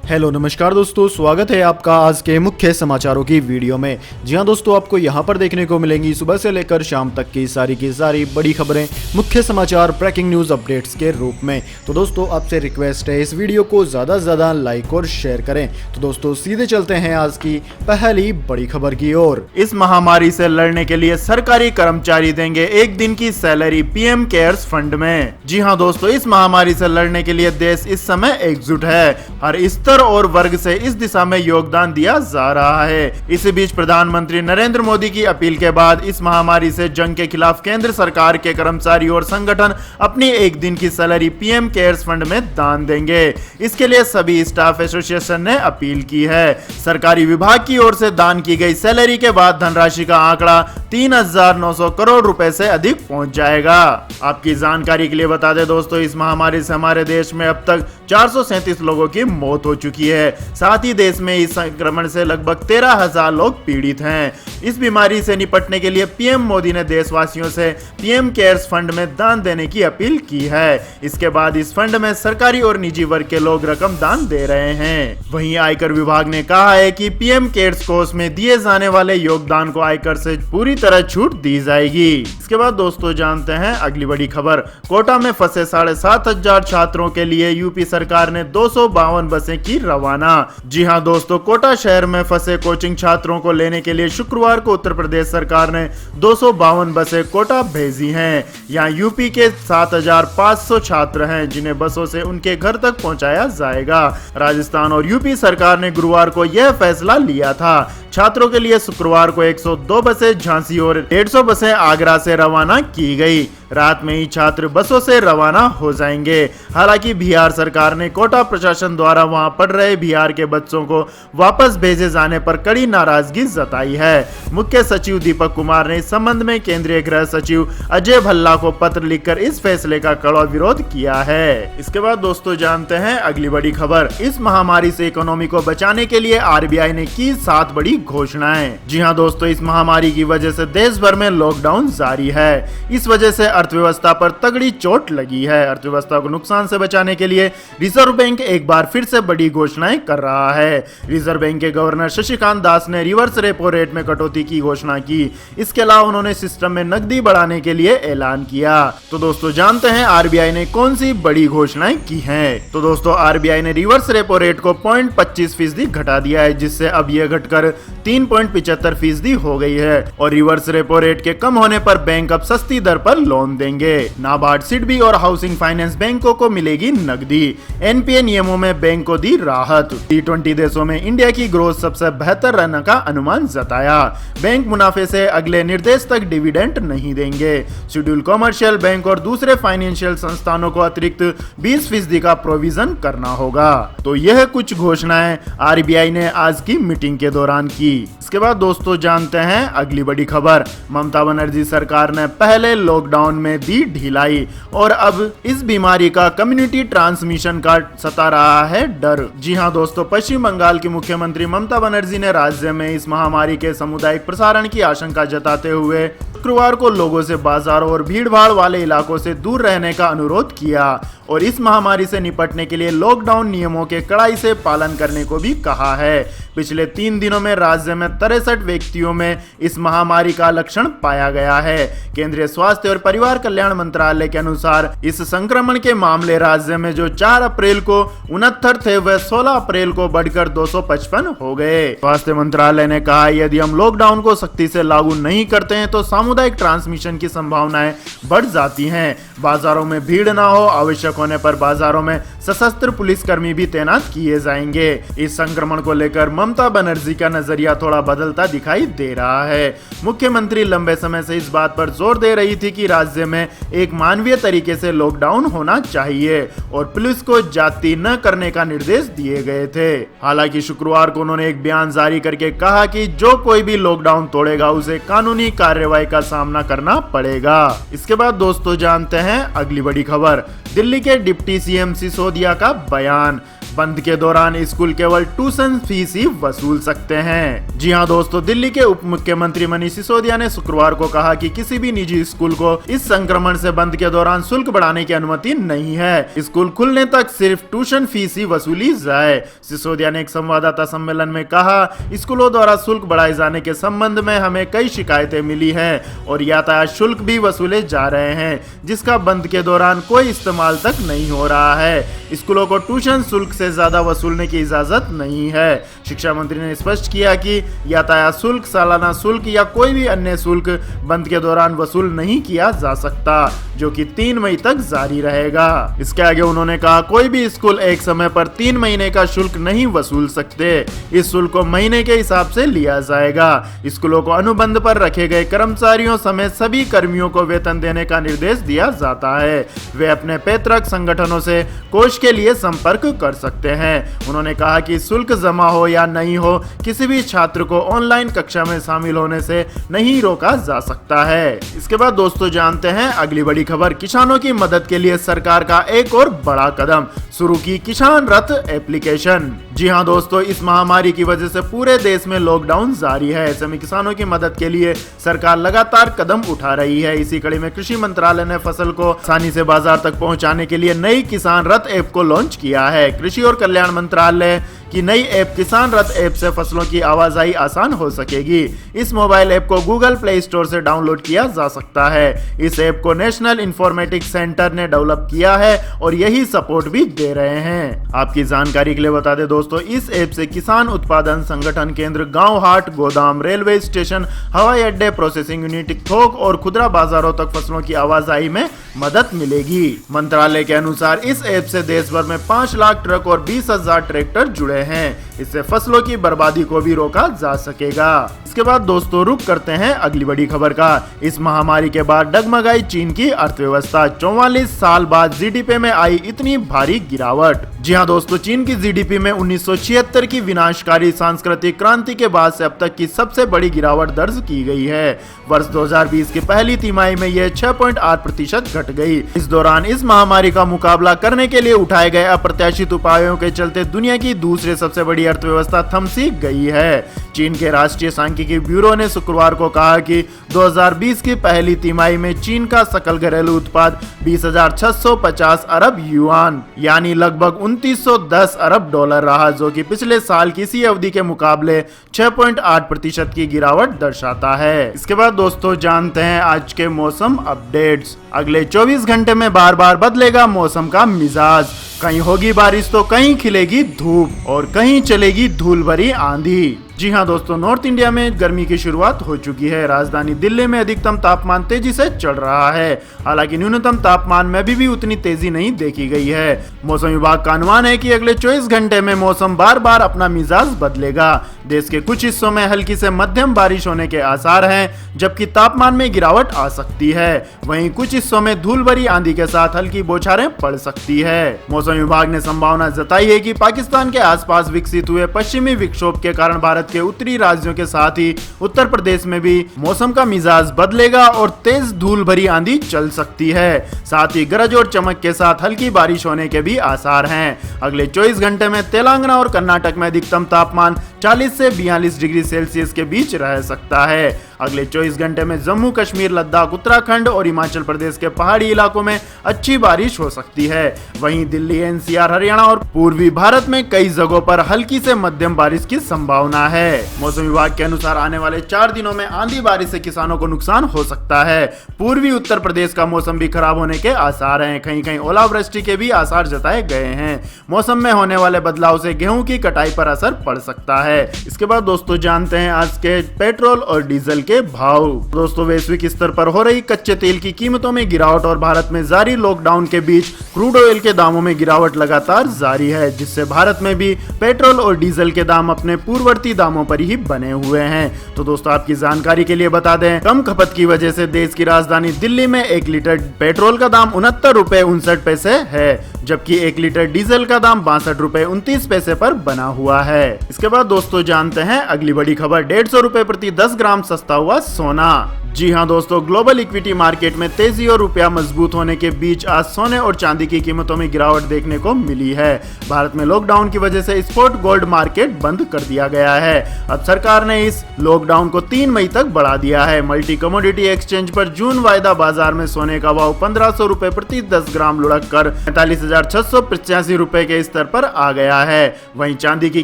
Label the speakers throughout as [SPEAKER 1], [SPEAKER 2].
[SPEAKER 1] Hello नमस्कार दोस्तों, स्वागत है आपका आज के मुख्य समाचारों की वीडियो में। जी हां दोस्तों, आपको यहां पर देखने को मिलेंगी सुबह से लेकर शाम तक की सारी बड़ी खबरें, मुख्य समाचार, ब्रेकिंग न्यूज अपडेट्स के रूप में। तो दोस्तों आपसे रिक्वेस्ट है इस वीडियो को ज़्यादा से ज़्यादा लाइक और शेयर करें। तो दोस्तों सीधे चलते हैं आज की पहली बड़ी खबर की ओर।
[SPEAKER 2] इस महामारी से लड़ने के लिए सरकारी कर्मचारी देंगे एक दिन की सैलरी पीएम केयर्स फंड में। जी हां दोस्तों, इस महामारी से लड़ने के लिए देश इस समय एकजुट है। हर स्तर और वर्ग से इस दिशा में योगदान दिया जा रहा है। इसी बीच प्रधानमंत्री नरेंद्र मोदी की अपील के बाद इस महामारी से जंग के खिलाफ केंद्र सरकार के कर्मचारी और संगठन अपनी एक दिन की सैलरी पीएम केयर्स फंड में दान देंगे। इसके लिए सभी स्टाफ एसोसिएशन ने अपील की है। सरकारी विभाग की ओर से दान की गई सैलरी के बाद धनराशि का आंकड़ा 3,900 करोड़ रुपए से अधिक पहुंच जाएगा। आपकी जानकारी के लिए बता दें दोस्तों, इस महामारी से हमारे देश में अब तक 437 लोगों की मौत हो चुकी है। साथ ही देश में इस संक्रमण से लगभग 13,000 लोग पीड़ित हैं। इस बीमारी से निपटने के लिए पीएम मोदी ने देशवासियों से पीएम केयर्स फंड में दान देने की अपील की है। इसके बाद इस फंड में सरकारी और निजी वर्ग के लोग रकम दान दे रहे हैं। वहीं आयकर विभाग ने कहा है कि पीएम केयर्स कोष में दिए जाने वाले योगदान को आयकर से पूरी तरह छूट दी जाएगी। इसके बाद दोस्तों जानते हैं अगली बड़ी खबर। कोटा में फंसे 7,500 छात्रों के लिए यूपी सरकार ने 252 बसें की रवाना। जी हां दोस्तों, कोटा शहर में फंसे कोचिंग छात्रों को लेने के लिए शुक्रवार को उत्तर प्रदेश सरकार ने 252 बसें कोटा भेजी हैं। यहाँ यूपी के 7,500 छात्र हैं जिन्हें बसों से उनके घर तक पहुंचाया जाएगा। राजस्थान और यूपी सरकार ने गुरुवार को यह फैसला लिया था। छात्रों के लिए शुक्रवार को 102 बसें झांसी और 150 बसें आगरा से रवाना की गई। रात में ही छात्र बसों से रवाना हो जाएंगे। हालांकि बिहार सरकार ने कोटा प्रशासन द्वारा वहां पढ़ रहे बिहार के बच्चों को वापस भेजे जाने पर कड़ी नाराजगी जताई है। मुख्य सचिव दीपक कुमार ने इस संबंध में केंद्रीय गृह सचिव अजय भल्ला को पत्र लिखकर इस फैसले का कड़ा विरोध किया है। इसके बाद दोस्तों जानते हैं अगली बड़ी खबर। इस महामारी से इकोनॉमी को बचाने के लिए आरबीआई ने की 7 बड़ी घोषणाएं। जी हां दोस्तों, इस महामारी की वजह से देश भर में लॉकडाउन जारी है। इस वजह से अर्थव्यवस्था पर तगड़ी चोट लगी है। अर्थव्यवस्था को नुकसान से बचाने के लिए रिजर्व बैंक एक बार फिर से बड़ी घोषणाएं कर रहा है। रिजर्व बैंक के गवर्नर शक्तिकांत दास ने रिवर्स रेपो रेट में कटौती की घोषणा की। इसके अलावा उन्होंने सिस्टम में नकदी बढ़ाने के लिए ऐलान किया। तो दोस्तों जानते हैं आरबीआई ने कौन सी बड़ी घोषणाएं की हैं। तो दोस्तों आरबीआई ने रिवर्स रेपो रेट को 0.25% घटा दिया है, जिससे अब यह घटकर 3.75% हो गई है। और रिवर्स रेपो रेट के कम होने पर बैंक अब सस्ती दर पर लोन देंगे। नाबार्ड, सिडबी और हाउसिंग फाइनेंस बैंकों को मिलेगी नकदी। एनपीए नियमों में बैंक को दी राहत। T20 देशों में इंडिया की ग्रोथ सबसे बेहतर रहने का अनुमान जताया। बैंक मुनाफे से अगले निर्देश तक डिविडेंड नहीं देंगे। शेड्यूल कमर्शियल बैंक और दूसरे फाइनेंशियल संस्थानों को अतिरिक्त 20% का प्रोविजन करना होगा। तो यह कुछ घोषणाएं आरबीआई ने आज की मीटिंग के दौरान की। इसके बाद दोस्तों जानते हैं अगली बड़ी खबर। ममता बनर्जी सरकार ने पहले लॉकडाउन में दी ढिलाई और अब इस बीमारी का कम्युनिटी ट्रांसमिशन का सता रहा है डर। जी हां दोस्तों, पश्चिम बंगाल की मुख्यमंत्री ममता बनर्जी ने राज्य में इस महामारी के सामुदायिक प्रसारण की आशंका जताते हुए शुक्रवार को लोगों से बाजारों और भीड़भाड़ वाले इलाकों से दूर रहने का अनुरोध किया और इस महामारी से निपटने के लिए लॉकडाउन नियमों के कड़ाई से पालन करने को भी कहा है। पिछले 3 दिनों में राज्य में 63 व्यक्तियों में इस महामारी का लक्षण पाया गया है। केंद्रीय स्वास्थ्य और परिवार कल्याण मंत्रालय के अनुसार इस संक्रमण के मामले राज्य में जो 4 अप्रैल को 69 थे वह 16 अप्रैल को बढ़कर 255 हो गए। स्वास्थ्य मंत्रालय ने कहा, यदि हम लॉकडाउन को सख्ती से लागू नहीं करते हैं तो सामुदायिक ट्रांसमिशन की संभावनाएं बढ़ जाती हैं। बाजारों में भीड़ ना हो, आवश्यक होने पर बाजारों में सशस्त्र पुलिसकर्मी भी तैनात किए जाएंगे। इस संक्रमण को लेकर ममता बनर्जी का नजरिया थोड़ा बदलता दिखाई दे रहा है। मुख्यमंत्री लंबे समय से इस बात पर जोर दे रही थी कि राज्य में एक मानवीय तरीके से लॉकडाउन होना चाहिए और पुलिस को जाति न करने का निर्देश दिए गए थे। हालांकि शुक्रवार को उन्होंने एक बयान जारी करके कहा कि जो कोई भी लॉकडाउन तोड़ेगा उसे कानूनी कार्रवाई का सामना करना पड़ेगा। इसके बाद दोस्तों जानते हैं अगली बड़ी खबर। दिल्ली के डिप्टी सीएम सिसोदिया का बयान। बंद के दौरान स्कूल केवल ट्यूशन फीस ही वसूल सकते हैं। जी हाँ दोस्तों, दिल्ली के उप मुख्यमंत्री मनीष सिसोदिया ने शुक्रवार को कहा कि किसी भी निजी स्कूल को इस संक्रमण से बंद के दौरान शुल्क बढ़ाने की अनुमति नहीं है। स्कूल खुलने तक सिर्फ ट्यूशन फीस ही वसूली जाए। सिसोदिया ने एक संवाददाता सम्मेलन में कहा, स्कूलों द्वारा शुल्क बढ़ाए जाने के संबंध में हमें कई शिकायतें मिली हैं और यातायात शुल्क भी वसूले जा रहे हैं, जिसका बंद के दौरान कोई इस्तेमाल तक नहीं हो रहा है। स्कूलों को ट्यूशन शुल्क से ज्यादा वसूलने की इजाजत नहीं है। शिक्षा मंत्री ने स्पष्ट किया कि यातायात शुल्क, सालाना शुल्क या कोई भी अन्य शुल्क बंद के दौरान वसूल नहीं किया जा सकता, जो कि 3 मई तक जारी रहेगा। इसके आगे उन्होंने कहा, कोई भी स्कूल एक समय पर 3 महीने का शुल्क नहीं वसूल सकते। इस शुल्क को महीने के हिसाब से लिया जाएगा। स्कूलों को अनुबंध पर रखे गए कर्मचारियों समेत सभी कर्मियों को वेतन देने का निर्देश दिया जाता है। वे अपने पैतृक संगठनों से कोष के लिए संपर्क कर सकते हैं। उन्होंने कहा कि शुल्क जमा हो या नहीं हो, किसी भी छात्र को ऑनलाइन कक्षा में शामिल होने से नहीं रोका जा सकता है। इसके बाद दोस्तों जानते हैं अगली बड़ी खबर। किसानों की मदद के लिए सरकार का एक और बड़ा कदम, शुरू की किसान रथ एप्लीकेशन। जी हां दोस्तों, इस महामारी की वजह से पूरे देश में लॉकडाउन जारी है। ऐसे में किसानों की मदद के लिए सरकार लगातार कदम उठा रही है। इसी कड़ी में कृषि मंत्रालय ने फसल को आसानी से बाजार तक पहुंचाने के लिए नई किसान रथ ऐप को लॉन्च किया है। कृषि और कल्याण मंत्रालय की नई ऐप किसान रथ ऐप से फसलों की आवाजाही आसान हो सकेगी। इस मोबाइल ऐप को गूगल प्ले स्टोर से डाउनलोड किया जा सकता है। इस ऐप को नेशनल इंफॉर्मेटिक्स सेंटर ने डेवलप किया है और यही सपोर्ट भी दे रहे हैं। आपकी जानकारी के लिए बता दें दोस्तों, इस ऐप से किसान उत्पादन संगठन केंद्र, गांव, हाट, गोदाम, रेलवे स्टेशन, हवाई अड्डे, प्रोसेसिंग यूनिट, थोक और खुदरा बाजारों तक फसलों की आवाजाही में मदद मिलेगी। मंत्रालय के अनुसार इस ऐप से देश भर में 5 लाख ट्रक और 20,000 ट्रैक्टर जुड़े हैं। इससे फसलों की बर्बादी को भी रोका जा सकेगा। इसके बाद दोस्तों रुक करते हैं अगली बड़ी खबर का। इस महामारी के बाद डगमगाई चीन की अर्थव्यवस्था। 44 साल बाद जीडीपी में आई इतनी भारी गिरावट। जी हां दोस्तों, चीन की जीडीपी में 1976 की विनाशकारी सांस्कृतिक क्रांति के बाद से अब तक की सबसे बड़ी गिरावट दर्ज की गई है। वर्ष 2020 की पहली तिमाही में यह 6.8% घट गई। इस दौरान इस महामारी का मुकाबला करने के लिए उठाए गए अप्रत्याशित उपायों के चलते दुनिया की दूसरी सबसे बड़ी अर्थव्यवस्था थम सी गई है। चीन के राष्ट्रीय सांख्यिकी ब्यूरो ने शुक्रवार को कहा कि 2020 की पहली तिमाही में चीन का सकल घरेलू उत्पाद 20,650 अरब युआन यानी लगभग 2,910 अरब डॉलर रहा, जो कि पिछले साल की इसी अवधि के मुकाबले 6.8% की गिरावट दर्शाता है। इसके बाद दोस्तों जानते हैं आज के मौसम अपडेट्स। अगले 24 घंटे में बार बार बदलेगा मौसम का मिजाज। कहीं होगी बारिश तो कहीं खिलेगी धूप और कहीं चलेगी धूल भरी आंधी। जी हां दोस्तों, नॉर्थ इंडिया में गर्मी की शुरुआत हो चुकी है। राजधानी दिल्ली में अधिकतम तापमान तेजी से चढ़ रहा है, हालांकि न्यूनतम तापमान में भी उतनी तेजी नहीं देखी गई है। मौसम विभाग का अनुमान है कि अगले 24 घंटे में मौसम बार बार अपना मिजाज बदलेगा। देश के कुछ हिस्सों में हल्की से मध्यम बारिश होने के आसार हैं, जबकि तापमान में गिरावट आ सकती है। वहीं कुछ हिस्सों में धूल भरी आंधी के साथ हल्की बौछारें पड़ सकती है। मौसम विभाग ने संभावना जताई है कि पाकिस्तान के आसपास विकसित हुए पश्चिमी विक्षोभ के कारण भारत के उत्तरी राज्यों के साथ ही उत्तर प्रदेश में भी मौसम का मिजाज बदलेगा और तेज धूल भरी आंधी चल सकती है। साथ ही गरज और चमक के साथ हल्की बारिश होने के भी आसार हैं। अगले 24 घंटे में तेलंगाना और कर्नाटक में अधिकतम तापमान 40 से 42 डिग्री सेल्सियस के बीच रह सकता है। अगले 24 घंटे में जम्मू कश्मीर, लद्दाख, उत्तराखंड और हिमाचल प्रदेश के पहाड़ी इलाकों में अच्छी बारिश हो सकती है। वहीं दिल्ली, एनसीआर, हरियाणा और पूर्वी भारत में कई जगहों पर हल्की से मध्यम बारिश की संभावना है। मौसम विभाग के अनुसार आने वाले 4 दिनों में आंधी बारिश से किसानों को नुकसान हो सकता है। पूर्वी उत्तर प्रदेश का मौसम भी खराब होने के आसार हैं। कहीं कहीं ओलावृष्टि के भी आसार जताए गए हैं। मौसम में होने वाले बदलाव से गेहूं की कटाई पर असर पड़ सकता है। इसके बाद दोस्तों जानते हैं आज के पेट्रोल और डीजल के भाव। दोस्तों वैश्विक स्तर पर हो रही कच्चे तेल की कीमतों में गिरावट और भारत में जारी लॉकडाउन के बीच क्रूड ऑयल के दामों में गिरावट लगातार जारी है, जिससे भारत में भी पेट्रोल और डीजल के दाम अपने पूर्ववर्ती दामों पर ही बने हुए हैं। तो दोस्तों आपकी जानकारी के लिए बता दें, कम खपत की वजह से देश की राजधानी दिल्ली में 1 लीटर पेट्रोल का दाम 69 रुपए 59 पैसे है, जबकि 1 लीटर डीजल का दाम 62 रुपए 29 पैसे पर बना हुआ है। इसके बाद दोस्तों जानते हैं अगली बड़ी खबर। 150 रुपए प्रति 10 ग्राम सस्ता हुआ सोना। जी हां दोस्तों, ग्लोबल इक्विटी मार्केट में तेजी और रुपया मजबूत होने के बीच आज सोने और चांदी की कीमतों में गिरावट देखने को मिली है। भारत में लॉकडाउन की वजह से स्पॉट गोल्ड मार्केट बंद कर दिया गया है। अब सरकार ने इस लॉकडाउन को 3 मई तक बढ़ा दिया है। मल्टी कमोडिटी एक्सचेंज पर जून वायदा बाजार में सोने का भाव 1500 रुपए प्रति 10 ग्राम लुढ़क कर 45,685 रुपए के स्तर पर आ गया है। वहीं चांदी की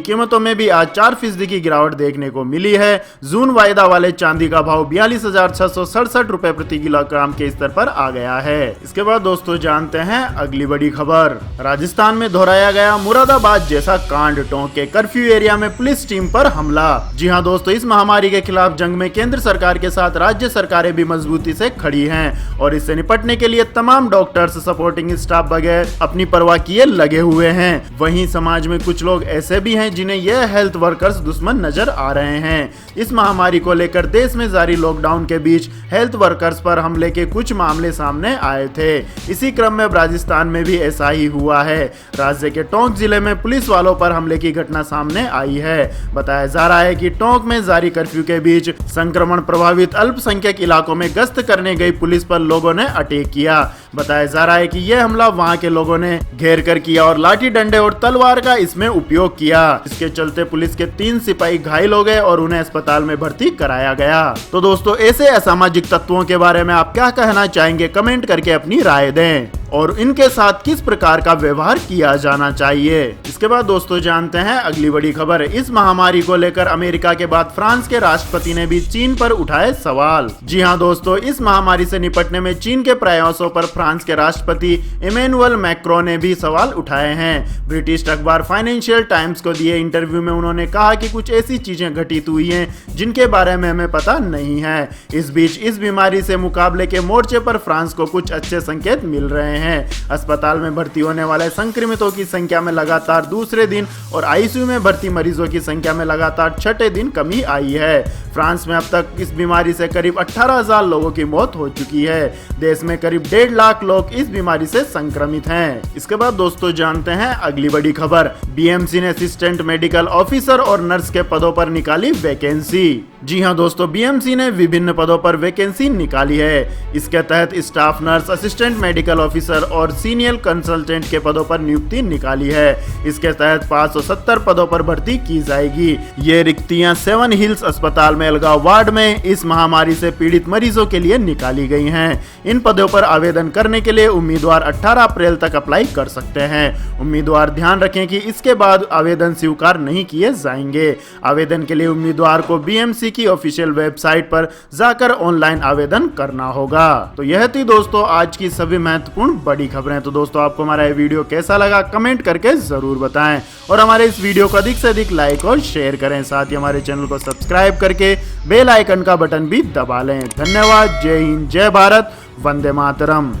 [SPEAKER 2] कीमतों में भी आज 4% की गिरावट देखने को मिली है। जून वायदा वाले चांदी का भाव 42,667 रुपए प्रति किलोग्राम के स्तर पर आ गया है। इसके बाद दोस्तों जानते हैं अगली बड़ी खबर। राजस्थान में दोहराया गया मुरादाबाद जैसा कांड, टोंक के कर्फ्यू एरिया में पुलिस टीम पर हमला। जी हां दोस्तों, इस महामारी के खिलाफ जंग में केंद्र सरकार के साथ राज्य सरकारें भी मजबूती से खड़ी हैं और इससे निपटने के लिए तमाम डॉक्टर्स, सपोर्टिंग स्टाफ वगैरह अपनी परवाह किए लगे हुए हैं। वहीं समाज में कुछ लोग ऐसे भी हैं जिन्हें यह हेल्थ वर्कर्स दुश्मन नजर आ रहे हैं। इस महामारी को लेकर देश में जारी लॉकडाउन के बीच हेल्थ वर्कर्स पर हमले के कुछ मामले सामने आए थे। इसी क्रम में राजस्थान में भी ऐसा ही हुआ है। राज्य के टोंक जिले में पुलिस वालों पर हमले की घटना सामने आई है। बताया जा रहा है कि टोंक में जारी कर्फ्यू के बीच संक्रमण प्रभावित अल्पसंख्यक इलाकों में गश्त करने गई पुलिस पर लोगों ने अटैक किया। बताया जा रहा है कि यह हमला वहां के लोगों ने घेर कर किया और लाठी डंडे और तलवार का इसमें उपयोग किया। इसके चलते पुलिस के 3 सिपाही घायल हो गए और उन्हें अस्पताल में भर्ती कराया गया। तो दोस्तों, ऐसे असामाजिक तत्वों के बारे में आप क्या कहना चाहेंगे? कमेंट करके अपनी राय दें और इनके साथ किस प्रकार का व्यवहार किया जाना चाहिए। इसके बाद दोस्तों जानते हैं अगली बड़ी खबर। इस महामारी को लेकर अमेरिका के बाद फ्रांस के राष्ट्रपति ने भी चीन पर उठाए सवाल। जी हां दोस्तों, इस महामारी से निपटने में चीन के प्रयासों पर फ्रांस के राष्ट्रपति इमैनुअल मैक्रों ने भी सवाल उठाए हैं। ब्रिटिश अखबार फाइनेंशियल टाइम्स को दिए इंटरव्यू में उन्होंने कहा कि कुछ ऐसी चीजें घटित हुई हैं जिनके बारे में हमें पता नहीं है। इस बीच इस बीमारी से मुकाबले के मोर्चे पर फ्रांस को कुछ अच्छे संकेत मिल रहे हैं। अस्पताल में भर्ती होने वाले संक्रमितों की संख्या में लगातार दूसरे दिन और आईसीयू में भर्ती मरीजों की संख्या में लगातार छठे दिन कमी आई है। फ्रांस में अब तक इस बीमारी से करीब 18,000 लोगों की मौत हो चुकी है। देश में करीब 1.5 लाख लोग इस बीमारी से संक्रमित हैं। इसके बाद दोस्तों जानते हैं अगली बड़ी खबर। बीएमसी ने असिस्टेंट मेडिकल ऑफिसर और नर्स के पदों पर निकाली वैकेंसी। जी हां दोस्तों, बीएमसी ने विभिन्न पदों पर वैकेंसी निकाली है। इसके तहत staff nurse, assistant medical officer और सीनियर कंसल्टेंट के पदों पर नियुक्ति निकाली है। इसके तहत 570 पदों पर भर्ती की जाएगी। ये रिक्तियां 7 हिल्स अस्पताल में अलगाव वार्ड में इस महामारी से पीड़ित मरीजों के लिए निकाली गई हैं। इन पदों पर आवेदन करने के लिए उम्मीदवार 18 अप्रैल तक अप्लाई कर सकते हैं। उम्मीदवार ध्यान रखें कि इसके बाद आवेदन स्वीकार नहीं किए जाएंगे। आवेदन के लिए उम्मीदवार को बीएमसी की ऑफिशियल वेबसाइट पर जाकर ऑनलाइन आवेदन करना होगा। तो यह थी दोस्तों आज की सभी महत्वपूर्ण बड़ी खबरें। तो दोस्तों, आपको हमारा ये वीडियो कैसा लगा कमेंट करके जरूर बताएं और हमारे इस वीडियो को अधिक से अधिक लाइक और शेयर करें। साथ ही हमारे चैनल को सब्सक्राइब करके बेल आइकन का बटन भी दबा लें। धन्यवाद। जय हिंद, जय भारत, वंदे मातरम।